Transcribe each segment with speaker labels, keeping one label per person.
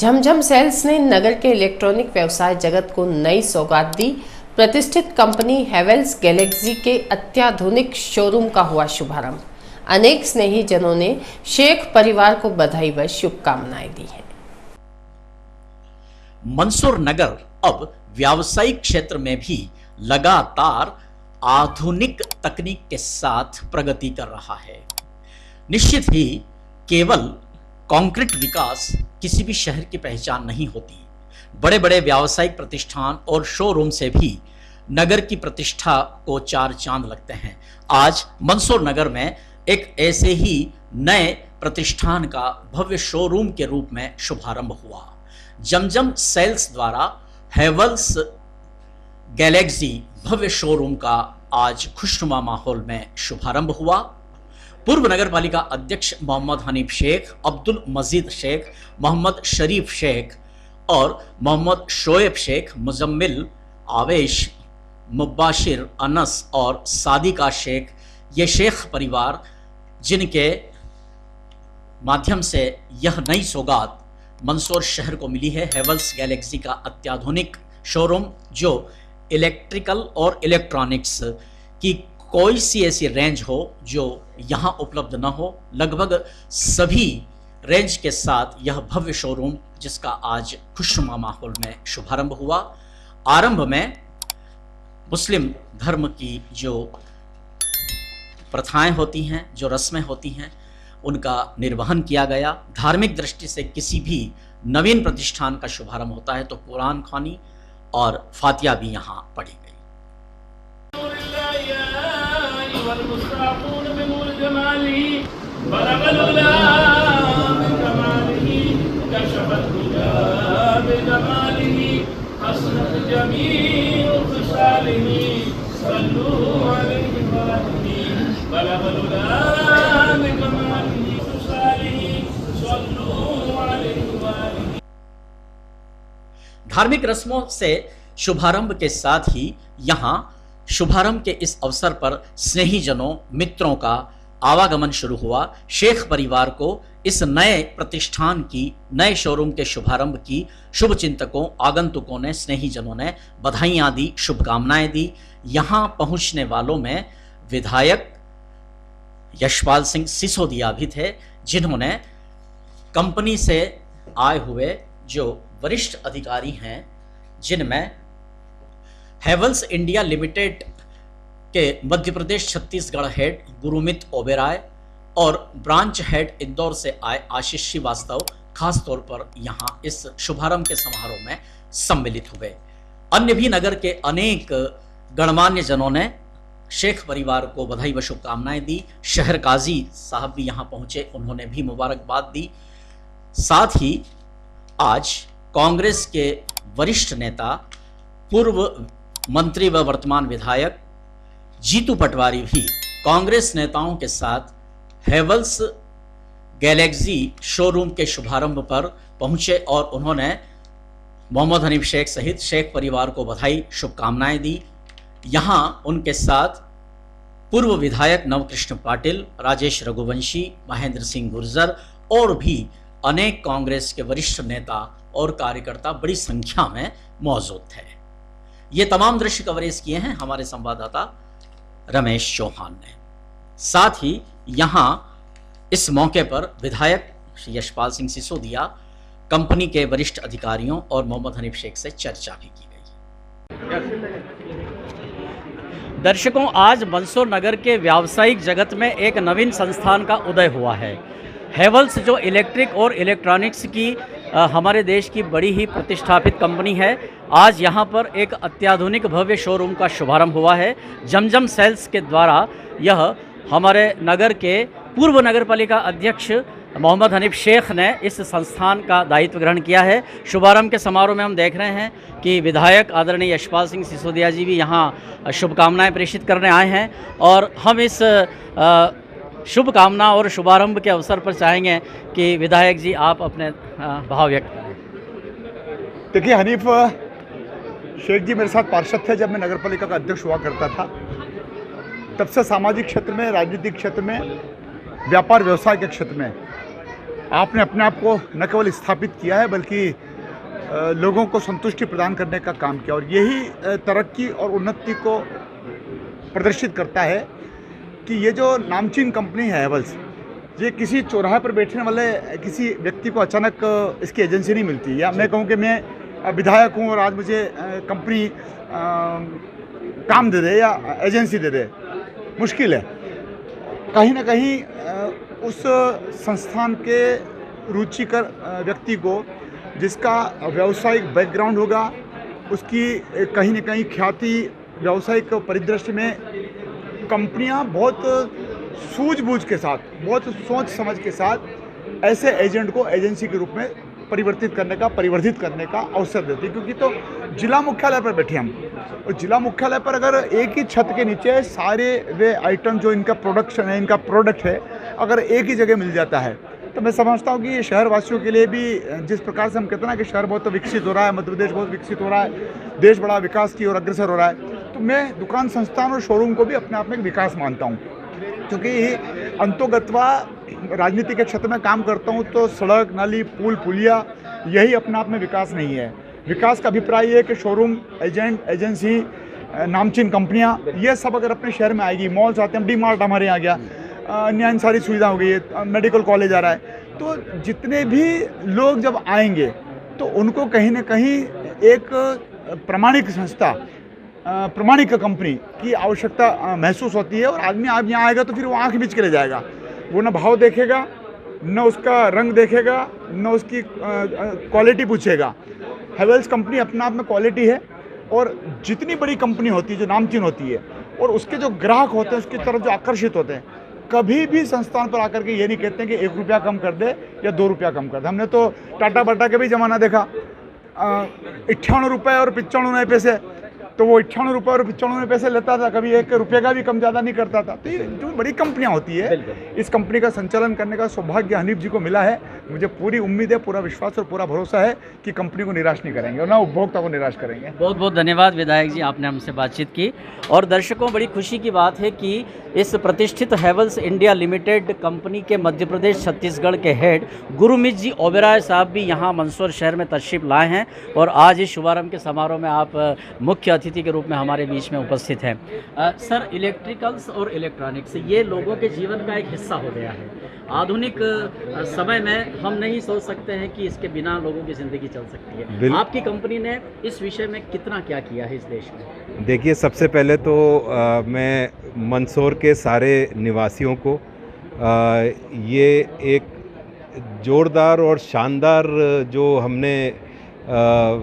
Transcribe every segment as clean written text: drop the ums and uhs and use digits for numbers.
Speaker 1: झमझम sales ने नगर के electronic व्यवसाय जगत को नई सौगात दी। प्रतिष्ठित कंपनी हेवेल्स गैलेक्सी के अत्याधुनिक शोरूम का हुआ शुभारंभ। अनेक स्नेही जनों ने शेख परिवार को बधाई व शुभकामनाएं दी हैं।
Speaker 2: मंसूर नगर अब व्यावसायिक क्षेत्र में भी लगातार आधुनिक तकनीक के साथ प्रगति कर रहा है। निश्चित ही केवल कंक्रीट विकास किसी भी शहर की पहचान नहीं होती। बड़े बड़े व्यावसायिक प्रतिष्ठान और शोरूम से भी नगर की प्रतिष्ठा को चार चांद लगते हैं। आज मंसूर नगर में एक ऐसे ही नए प्रतिष्ठान का भव्य शोरूम के रूप में शुभारंभ हुआ। जमजम सेल्स द्वारा हेवेल्स गैलेक्सी भव्य शोरूम का आज खुशनुमा माहौल में शुभारंभ हुआ। पूर्व नगर पालिका अध्यक्ष मोहम्मद हनीफ शेख, अब्दुल मजीद शेख, मोहम्मद शरीफ शेख और मोहम्मद शोएब शेख, मुजम्मिल, आवेश, मुबाशिर, अनस और सादिका शेख, ये शेख परिवार जिनके माध्यम से यह नई सौगात मंसूर शहर को मिली है। हेवेल्स गैलेक्सी का अत्याधुनिक शोरूम जो इलेक्ट्रिकल और इलेक्ट्रॉनिक्स की कोई सी ऐसी रेंज हो जो यहाँ उपलब्ध न हो, लगभग सभी रेंज के साथ यह भव्य शोरूम जिसका आज खुशनुमा माहौल में शुभारंभ हुआ। आरंभ में मुस्लिम धर्म की जो प्रथाएं होती हैं, जो रस्में होती हैं, उनका निर्वहन किया गया। धार्मिक दृष्टि से किसी भी नवीन प्रतिष्ठान का शुभारंभ होता है तो कुरान ख्वानी और फातिहा भी यहाँ पढ़ी गई। धार्मिक रस्मों से शुभारंभ के साथ ही यहाँ शुभारंभ के इस अवसर पर स्नेही जनों, मित्रों का आवागमन शुरू हुआ। शेख परिवार को इस नए प्रतिष्ठान की, नए शोरूम के शुभारंभ की शुभ चिंतकों, आगंतुकों ने, स्नेही जनों ने बधाइयाँ दी, शुभकामनाएं दी। यहाँ पहुँचने वालों में विधायक यशपाल सिंह सिसोदिया भी थे, जिन्होंने कंपनी से आए हुए जो वरिष्ठ अधिकारी हैं, जिनमें हेवेल्स इंडिया लिमिटेड के मध्य प्रदेश छत्तीसगढ़ हेड गुरुमित ओबेराय और ब्रांच हेड इंदौर से आए आशीष श्रीवास्तव खास तौर पर यहाँ इस शुभारंभ के समारोह में सम्मिलित हुए। अन्य भी नगर के अनेक गणमान्य जनों ने शेख परिवार को बधाई व शुभकामनाएं दी। शहर काजी साहब भी यहाँ पहुंचे, उन्होंने भी मुबारकबाद दी। साथ ही आज कांग्रेस के वरिष्ठ नेता, पूर्व मंत्री व वर्तमान विधायक जीतू पटवारी भी कांग्रेस नेताओं के साथ हेवेल्स गैलेक्सी शोरूम के शुभारंभ पर पहुंचे और उन्होंने मोहम्मद हनीफ शेख सहित शेख परिवार को बधाई, शुभकामनाएं दी। यहां उनके साथ पूर्व विधायक नवकृष्ण पाटिल, राजेश रघुवंशी, महेंद्र सिंह गुर्जर और भी अनेक कांग्रेस के वरिष्ठ नेता और कार्यकर्ता बड़ी संख्या में मौजूद थे। ये तमाम दृश्य कवरेज किए हैं हमारे संवाददाता रमेश चौहान ने। साथ ही यहाँ इस मौके पर विधायक श्री यशपाल सिंह सिसोदिया, कंपनी के वरिष्ठ अधिकारियों और मोहम्मद हनीफ शेख से चर्चा भी की गई। दर्शकों, आज मंसूर नगर के व्यावसायिक जगत में एक नवीन संस्थान का उदय हुआ है। हेवेल्स जो इलेक्ट्रिक और इलेक्ट्रॉनिक्स की हमारे देश की बड़ी ही प्रतिष्ठापित कंपनी है, आज यहाँ पर एक अत्याधुनिक भव्य शोरूम का शुभारंभ हुआ है। जमजम सेल्स के द्वारा यह हमारे नगर के पूर्व नगर पालिका अध्यक्ष मोहम्मद हनीफ शेख ने इस संस्थान का दायित्व ग्रहण किया है। शुभारंभ के समारोह में हम देख रहे हैं कि विधायक आदरणीय यशपाल सिंह सिसोदिया जी भी यहाँ शुभकामनाएं प्रेषित करने आए हैं और हम इस शुभकामना और शुभारंभ के अवसर पर चाहेंगे कि विधायक जी आप अपने भाव व्यक्त करें।
Speaker 3: देखिए, हनीफ शेख जी मेरे साथ पार्षद थे जब मैं नगर पालिका का अध्यक्ष हुआ करता था। तब से सामाजिक क्षेत्र में, राजनीतिक क्षेत्र में, व्यापार व्यवसाय के क्षेत्र में आपने अपने आप को न केवल स्थापित किया है बल्कि लोगों को संतुष्टि प्रदान करने का काम किया, और यही तरक्की और उन्नति को प्रदर्शित करता है कि ये जो नामचीन कंपनी है हैवेल्स, ये किसी चौराहे पर बैठने वाले किसी व्यक्ति को अचानक इसकी एजेंसी नहीं मिलती। या मैं कहूँ कि मैं विधायक हूँ और आज मुझे कंपनी काम दे दे या एजेंसी दे दे, मुश्किल है। कहीं ना कहीं उस संस्थान के रुचिकर व्यक्ति को, जिसका व्यावसायिक बैकग्राउंड होगा, उसकी कहीं न कहीं ख्याति व्यावसायिक परिदृश्य में कंपनियां बहुत सूझबूझ के साथ, बहुत सोच समझ के साथ ऐसे एजेंट को एजेंसी के रूप में परिवर्तित करने का अवसर देती है। क्योंकि तो जिला मुख्यालय पर बैठे हम, और जिला मुख्यालय पर अगर एक ही छत के नीचे सारे वे आइटम जो इनका प्रोडक्शन है, इनका प्रोडक्ट है, अगर एक ही जगह मिल जाता है, तो मैं समझता हूँ कि ये शहरवासियों के लिए भी, जिस प्रकार से हम कहते हैं ना कि शहर बहुत विकसित हो रहा है, मध्य प्रदेश बहुत विकसित हो रहा है, देश बड़ा विकास की ओर अग्रसर हो रहा है, तो मैं दुकान संस्थान और शोरूम को भी अपने आप में एक विकास मानता हूँ। क्योंकि अंतोगत्वा राजनीति के क्षेत्र में काम करता हूँ तो सड़क, नाली, पुल, पुलिया, यही अपने आप में विकास नहीं है। विकास का अभिप्राय ये है कि शोरूम, एजेंट, एजेंसी, नामचीन कंपनियाँ, ये सब अगर अपने शहर में आएगी, मॉल्स आते हैं, डी मार्ट हमारे यहाँ आ गया, अन्य सारी सुविधा हो गई है, मेडिकल कॉलेज आ रहा है, तो जितने भी लोग जब आएंगे तो उनको कहीं ना कहीं एक प्रमाणिक संस्था, प्रमाणिक कंपनी की आवश्यकता महसूस होती है। और आदमी आप यहाँ आएगा तो फिर वो आँख बीच के ले जाएगा, वो न भाव देखेगा, न उसका रंग देखेगा, न उसकी क्वालिटी पूछेगा। हैवेल्स कंपनी अपने आप में क्वालिटी है, और जितनी बड़ी कंपनी होती है जो नामचीन होती है और उसके जो ग्राहक होते हैं उसकी तरफ जो आकर्षित होते हैं, कभी भी संस्थान पर आकर के ये नहीं कहते हैं कि 1 रुपया कम कर दे या 2 रुपया कम कर दे। हमने तो टाटा बाटा के भी ज़माना देखा, 98 रुपये और 95 पैसे, तो वो 98 रुपये और 95 पैसे लेता था, कभी 1 रुपये का भी कम ज़्यादा नहीं करता था। तो ये जो बड़ी कंपनियां होती है, इस कंपनी का संचालन करने का सौभाग्य हनीफ जी को मिला है। मुझे पूरी उम्मीद है, पूरा विश्वास और पूरा भरोसा है कि कंपनी को निराश नहीं करेंगे और ना उपभोक्ता को निराश करेंगे।
Speaker 2: बहुत बहुत धन्यवाद विधायक जी, आपने हमसे बातचीत की। और दर्शकों, बड़ी खुशी की बात है कि इस प्रतिष्ठित हैवेल्स इंडिया लिमिटेड कंपनी के मध्य प्रदेश छत्तीसगढ़ के हेड गुरमीत जी ओबेरॉय साहब भी यहाँ मंदसौर शहर में तशरीफ लाए हैं, और आज इस शुभारंभ के समारोह में आप मुख्य अतिथि के रूप में हमारे बीच में उपस्थित हैं। सर, इलेक्ट्रिकल्स और इलेक्ट्रॉनिक्स ये लोगों के जीवन का एक हिस्सा हो गया है। आधुनिक समय में हम नहीं सोच सकते हैं कि इसके बिना लोगों की ज़िंदगी चल सकती है। आपकी कंपनी ने इस विषय में कितना क्या किया है इस देश में?
Speaker 4: देखिए, सबसे पहले तो मैं मंदसौर के सारे निवासियों को ये एक जोरदार और शानदार जो हमने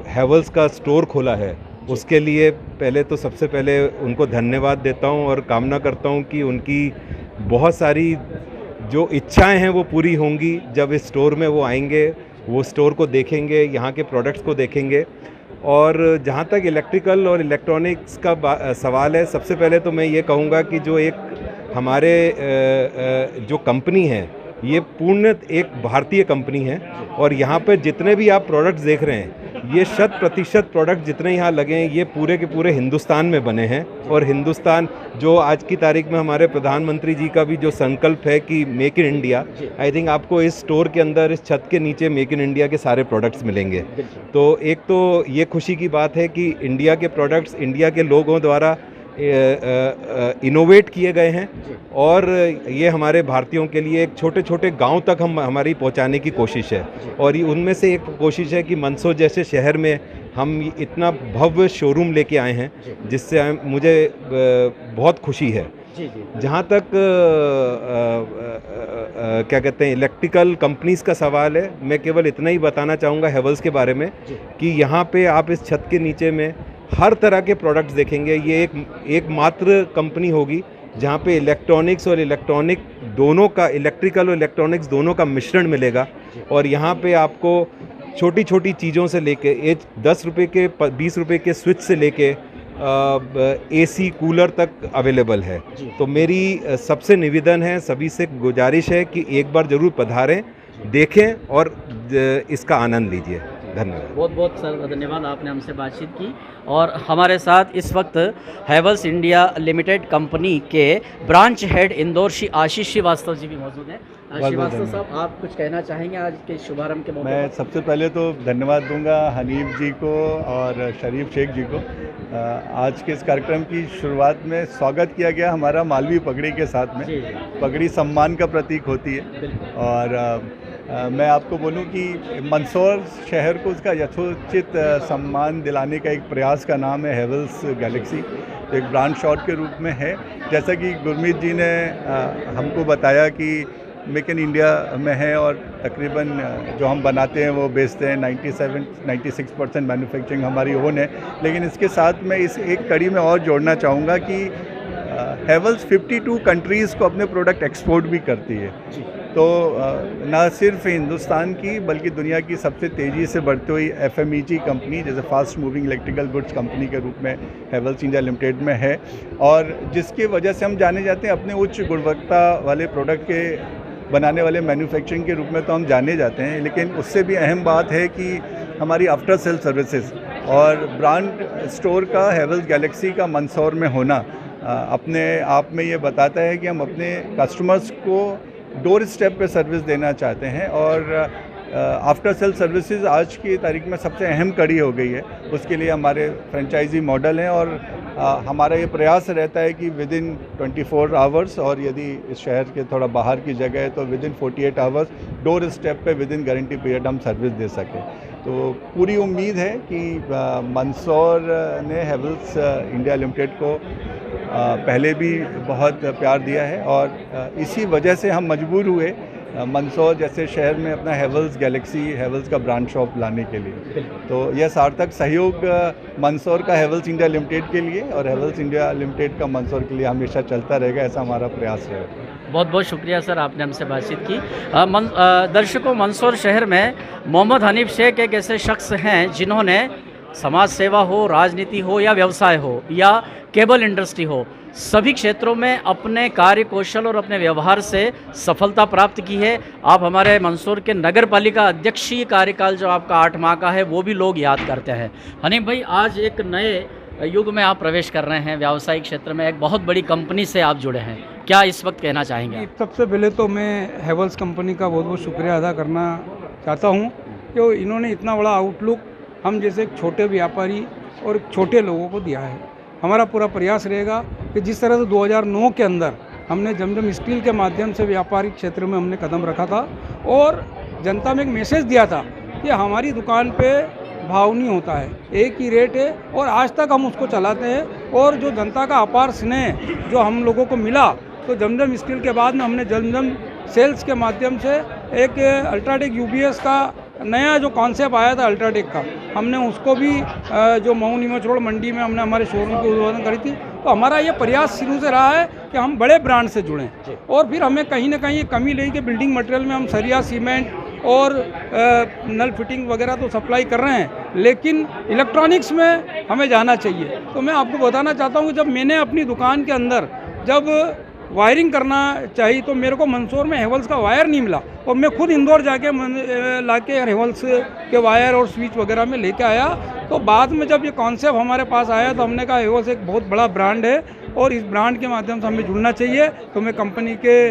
Speaker 4: हैवेल्स का स्टोर खोला है, उसके लिए पहले तो सबसे पहले उनको धन्यवाद देता हूं और कामना करता हूं कि उनकी बहुत सारी जो इच्छाएं हैं वो पूरी होंगी जब इस स्टोर में वो आएंगे, वो स्टोर को देखेंगे, यहाँ के प्रोडक्ट्स को देखेंगे। और जहाँ तक इलेक्ट्रिकल और इलेक्ट्रॉनिक्स का सवाल है, सबसे पहले तो मैं ये कहूँगा कि जो एक हमारे जो कंपनी है, ये पूर्ण एक भारतीय कंपनी है, और यहाँ पे जितने भी आप प्रोडक्ट्स देख रहे हैं, ये 100% प्रोडक्ट जितने यहाँ लगे हैं, ये पूरे के पूरे हिंदुस्तान में बने हैं। और हिंदुस्तान, जो आज की तारीख में हमारे प्रधानमंत्री जी का भी जो संकल्प है कि make in India, I think आपको इस स्टोर के अंदर, इस छत के नीचे मेक इन इंडिया के सारे प्रोडक्ट्स मिलेंगे। तो एक तो ये खुशी की बात है कि इंडिया के प्रोडक्ट्स इंडिया के लोगों द्वारा इनोवेट किए गए हैं, और ये हमारे भारतीयों के लिए एक छोटे छोटे गांव तक हमारी पहुंचाने की कोशिश है। और ये उनमें से एक कोशिश है कि मंदसौर जैसे शहर में हम इतना भव्य शोरूम लेके आए हैं, जिससे मुझे बहुत खुशी है। जहाँ तक क्या कहते हैं इलेक्ट्रिकल कंपनीज़ का सवाल है, मैं केवल इतना ही बताना चाहूँगा हैवेल्स के बारे में कि यहाँ पे आप इस छत के नीचे में हर तरह के प्रोडक्ट्स देखेंगे। ये एक मात्र कंपनी होगी जहाँ पे इलेक्ट्रॉनिक्स और इलेक्ट्रॉनिक दोनों का, इलेक्ट्रिकल और इलेक्ट्रॉनिक्स दोनों का मिश्रण मिलेगा। और यहाँ पे आपको छोटी छोटी चीज़ों से लेके 10 रुपये के 20 रुपये के स्विच से लेके एसी कूलर तक अवेलेबल है। तो मेरी सबसे निवेदन है, सभी से गुजारिश है कि एक बार ज़रूर पधारें, देखें और इसका आनंद लीजिए। धन्यवाद।
Speaker 2: बहुत बहुत सर धन्यवाद, आपने हमसे बातचीत की। और हमारे साथ इस वक्त हैवेल्स इंडिया लिमिटेड कंपनी के ब्रांच हेड इंदौर श्री आशीष श्रीवास्तव जी भी मौजूद हैं। श्रीवास्तव साहब, आप कुछ कहना चाहेंगे आज के शुभारंभ के मौके
Speaker 5: मैं
Speaker 2: पर?
Speaker 5: सबसे पहले तो धन्यवाद दूंगा हनीफ जी को और शरीफ शेख जी को। आज के इस कार्यक्रम की शुरुआत में स्वागत किया गया हमारा मालवी पगड़ी के साथ में।
Speaker 2: जी, जी।
Speaker 5: पगड़ी सम्मान का प्रतीक होती है
Speaker 2: बिल्कुल।
Speaker 5: और मैं आपको बोलूं कि मंदसौर शहर को उसका यथोचित सम्मान दिलाने का एक प्रयास का नाम है हेवल्स गैलेक्सी, एक ब्रांड शॉट के रूप में है। जैसा कि गुरमीत जी ने हमको बताया कि मेक इन इंडिया में है और तकरीबन जो हम बनाते हैं वो बेचते हैं 96% मैन्युफैक्चरिंग हमारी ओन है। लेकिन इसके साथ मैं इस एक कड़ी में और जोड़ना चाहूँगा कि हेवल्स 52 कंट्रीज़ को अपने प्रोडक्ट एक्सपोर्ट भी करती है। तो ना सिर्फ हिंदुस्तान की बल्कि दुनिया की सबसे तेज़ी से बढ़ती हुई FMEG कंपनी, जैसे fast moving electrical goods company के रूप में हेवल्स इंडिया लिमिटेड में है, और जिसकी वजह से हम जाने जाते हैं अपने उच्च गुणवत्ता वाले प्रोडक्ट के बनाने वाले मैन्युफैक्चरिंग के रूप में तो हम जाने जाते हैं। लेकिन उससे भी अहम बात है कि हमारी आफ्टर सेल सर्विसेज और ब्रांड स्टोर का हेवल्स गैलेक्सी का मंदसौर में होना अपने आप में ये बताता है कि हम अपने कस्टमर्स को डोर स्टेप पे सर्विस देना चाहते हैं। और आफ्टर सेल सर्विसेज आज की तारीख में सबसे अहम कड़ी हो गई है। उसके लिए हमारे फ्रेंचाइजी मॉडल हैं और हमारा ये प्रयास रहता है कि विद इन 24 आवर्स, और यदि इस शहर के थोड़ा बाहर की जगह है तो with in 48 hours door step पे विद इन गारंटी पीरियड हम सर्विस दे सकें। तो पूरी उम्मीद है कि मंदसौर ने हेवल्स इंडिया लिमिटेड को पहले भी बहुत प्यार दिया है और इसी वजह से हम मजबूर हुए मंदसौर जैसे शहर में अपना हेवल्स गैलेक्सी, हेवल्स का ब्रांड शॉप लाने के लिए। तो यह सार्थक सहयोग मंदसौर का हेवल्स इंडिया लिमिटेड के लिए और हेवल्स इंडिया लिमिटेड का मंदसौर के लिए हमेशा चलता रहेगा, ऐसा हमारा प्रयास रहेगा।
Speaker 2: बहुत बहुत शुक्रिया सर, आपने हमसे बातचीत की। दर्शकों, मंदसौर शहर में मोहम्मद हनीफ शेख एक ऐसे शख्स हैं जिन्होंने समाज सेवा हो, राजनीति हो या व्यवसाय हो या केबल इंडस्ट्री हो, सभी क्षेत्रों में अपने कार्य कौशल और अपने व्यवहार से सफलता प्राप्त की है। आप हमारे मंदसौर के नगर पालिका अध्यक्षीय कार्यकाल जो आपका 8 माह का है वो भी लोग याद करते हैं। हनीफ भाई, आज एक नए युग में आप प्रवेश कर रहे हैं, व्यावसायिक क्षेत्र में एक बहुत बड़ी कंपनी से आप जुड़े हैं, क्या इस वक्त कहना चाहेंगे आप?
Speaker 6: सबसे पहले तो मैं हेवल्स कंपनी का बहुत बहुत शुक्रिया अदा करना चाहता हूँ कि इन्होंने इतना बड़ा आउटलुक हम जैसे एक छोटे व्यापारी और छोटे लोगों को दिया है। हमारा पूरा प्रयास रहेगा कि जिस तरह से 2009 के अंदर हमने जमजम स्टील के माध्यम से व्यापारिक क्षेत्र में हमने कदम रखा था और जनता में एक मैसेज दिया था कि हमारी दुकान पे भाव नहीं होता है, एक ही रेट है, और आज तक हम उसको चलाते हैं। और जो जनता का अपार स्नेह जो हम लोगों को मिला, तो जमजम स्टील के बाद में हमने जमजम सेल्स के माध्यम से एक अल्ट्राटेक UBS का नया जो कॉन्सेप्ट आया था अल्ट्राटेक का, हमने उसको भी जो मऊ नीमच रोड मंडी में हमने हमारे शोरूम की उद्घाटन करी थी। तो हमारा ये प्रयास शुरू से रहा है कि हम बड़े ब्रांड से जुड़ें, और फिर हमें कहीं ना कहीं ये कमी रही कि बिल्डिंग मटेरियल में हम सरिया, सीमेंट और नल फिटिंग वगैरह तो सप्लाई कर रहे हैं, लेकिन इलेक्ट्रॉनिक्स में हमें जाना चाहिए। तो मैं आपको बताना चाहता हूँ कि जब मैंने अपनी दुकान के अंदर जब वायरिंग करना चाहिए तो मेरे को मंदसौर में हेवल्स का वायर नहीं मिला, और मैं खुद इंदौर जाके लाके हेवल्स के वायर और स्विच वगैरह में लेके आया। तो बाद में जब ये कॉन्सेप्ट हमारे पास आया तो हमने कहा हेवल्स एक बहुत बड़ा ब्रांड है और इस ब्रांड के माध्यम से हमें जुड़ना चाहिए। तो मैं कंपनी के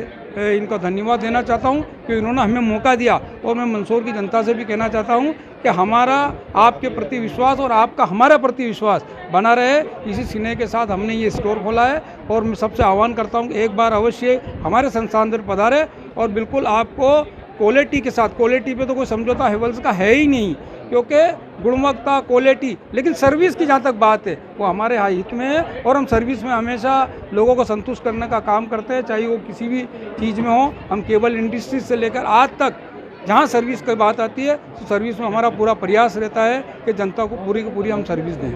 Speaker 6: इनका धन्यवाद देना चाहता हूं कि इन्होंने हमें मौका दिया, और मैं मंदसौर की जनता से भी कहना चाहता हूं कि हमारा आपके प्रति विश्वास और आपका हमारे प्रति विश्वास बना रहे, इसी स्नेह के साथ हमने ये स्टोर खोला है। और मैं सबसे आह्वान करता हूं कि एक बार अवश्य हमारे संस्थान पर पधारे, और बिल्कुल आपको क्वालिटी के साथ, क्वालिटी पे तो कोई समझौता हेवल्स का है ही नहीं, क्योंकि गुणवत्ता, क्वालिटी, लेकिन सर्विस की जहाँ तक बात है वो हमारे हित में है, और हम सर्विस में हमेशा लोगों को संतुष्ट करने का काम करते हैं, चाहे वो किसी भी चीज़ में हो। हम केबल इंडस्ट्री से लेकर आज तक जहाँ सर्विस की बात आती है तो सर्विस में हमारा पूरा प्रयास रहता है कि जनता को पूरी की पूरी हम सर्विस दें।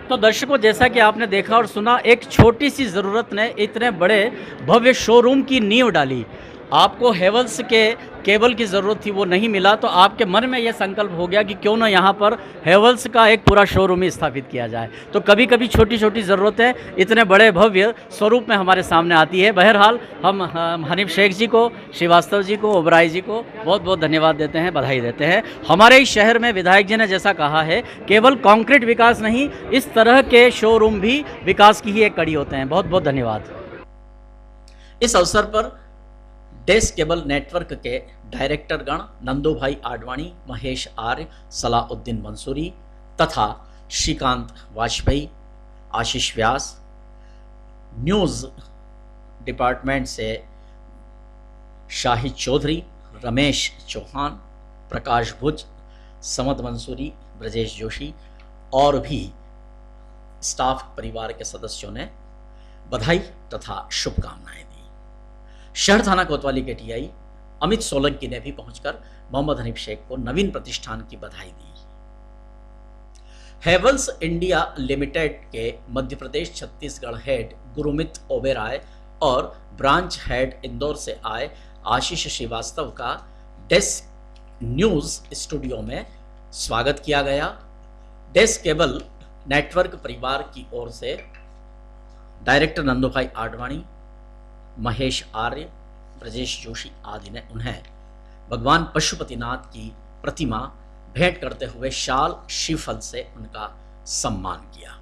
Speaker 2: तो दर्शकों, जैसा कि आपने देखा और सुना, एक छोटी सी ज़रूरत ने इतने बड़े भव्य शोरूम की नींव डाली। आपको हेवल्स के केबल की ज़रूरत थी, वो नहीं मिला, तो आपके मन में यह संकल्प हो गया कि क्यों ना यहाँ पर हेवल्स का एक पूरा शोरूम ही स्थापित किया जाए। तो कभी कभी छोटी छोटी ज़रूरतें इतने बड़े भव्य स्वरूप में हमारे सामने आती है। बहरहाल हम हनीफ शेख जी को, श्रीवास्तव जी को, ओबराय जी को बहुत बहुत धन्यवाद देते हैं, बधाई देते हैं। हमारे इस शहर में विधायक जी ने जैसा कहा है, केवल कॉन्क्रीट विकास नहीं, इस तरह के शोरूम भी विकास की ही एक कड़ी होते हैं। बहुत बहुत धन्यवाद। इस अवसर पर डेस केबल नेटवर्क के डायरेक्टर गण नंदू भाई आडवाणी, महेश आर्य, सलाउद्दीन मंसूरी तथा श्रीकांत वाजपेयी, आशीष व्यास, न्यूज़ डिपार्टमेंट से शाहिद चौधरी, रमेश चौहान, प्रकाश भुज, समद मंसूरी, ब्रजेश जोशी और भी स्टाफ परिवार के सदस्यों ने बधाई तथा शुभकामनाएं दी। शहर थाना कोतवाली के टीआई अमित सोलंकी ने भी पहुंचकर मोहम्मद हनीफ शेख को नवीन प्रतिष्ठान की बधाई दी। हेवल्स इंडिया लिमिटेड के मध्य प्रदेश छत्तीसगढ़ हेड गुरुमित ओबेराय और ब्रांच हेड इंदौर से आए आशीष श्रीवास्तव का डेस न्यूज़ स्टूडियो में स्वागत किया गया। डेस केबल नेटवर्क परिवार की ओर से डायरेक्टर नंदूभाई आडवाणी, महेश आर्य, ब्रजेश जोशी आदि ने उन्हें भगवान पशुपतिनाथ की प्रतिमा भेंट करते हुए शाल श्रीफल से उनका सम्मान किया।